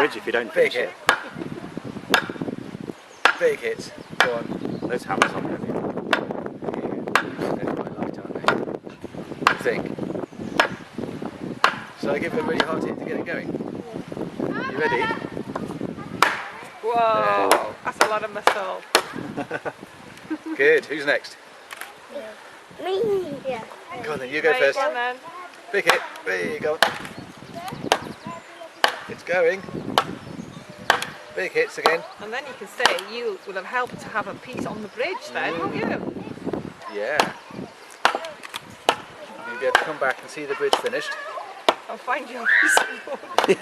bridge if you don't Big finish hit. it. Big hits. Go on. Those hammers on heavy. They're quite light, aren't they? I think. So I give it a really hard hit to get it going. You ready? Whoa, that's a lot of muscle. Good. Who's next? Me. Yeah. Go on then, you go first. Go on then. Big hit. There you go. It's going. Big hits again. And then you can say you will have helped to have a piece on the bridge then, won't you? Yeah. You'll be able to come back and see the bridge finished. I'll find you a piece of wood.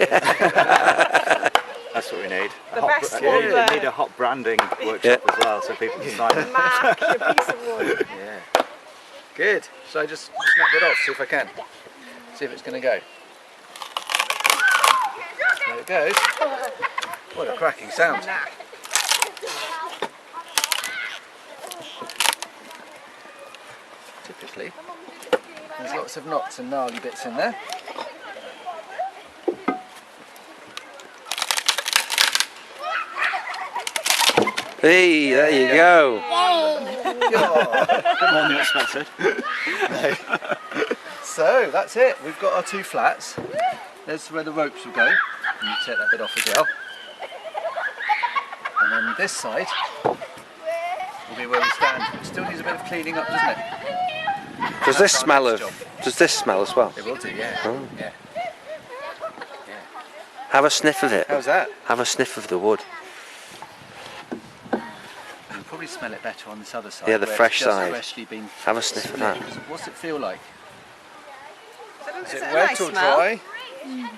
That's what we need. The best one We there. need a hot branding workshop as well, so people can sign it. Mark your piece of wood. Yeah. Good. So I just snap it off, see if I can. See if it's going to go. There it goes. What a cracking sound. Typically, there's lots of knots and gnarly bits in there. Hey, there you go. More than you expected. So that's it. We've got our two flats. There's where the ropes will go. And you take that bit off as well. And then this side will be where we stand. It still needs a bit of cleaning up, doesn't it? Does That's this our smell next of? job. Does this smell as well? It will do, yeah. Oh. Yeah. Have a sniff of it. How's that? Have a sniff of the wood. You'll probably smell it better on this other side. Yeah, the where fresh it's just side. freshly been Have a sniff of that. What's it feel like? Is it a wet nice or smell? dry?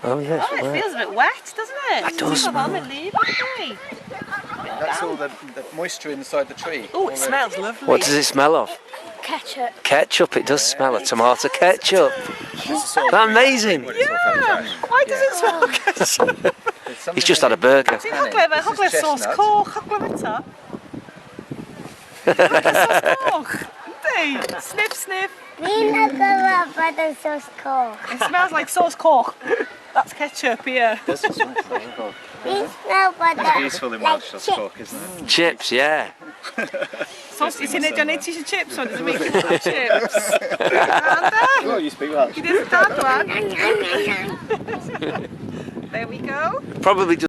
Oh yes. Oh, it feels a bit wet, doesn't it? That does smell. That's all the moisture inside the tree. Oh, it smells lovely. What does it smell of? Ketchup. Ketchup. It does smell of tomato ketchup. That's amazing. Yeah. Why does it smell like ketchup? He's just had a burger. Ti'n hogla sauce coch, hogla bita. Sauce coch. Yndi. Sniff, sniff. Ni'n agor bod yn sos coch. It smells like sauce coch. That's ketchup here. Ni'n smell bod yn Useful in Welsh, sauce coch, isn't it? Chips, yeah. Sauce, ti'n neud o'n eisiau chips on? Does it make you want chips? Oh, you speak Welsh. It is that one. There we go. Probably just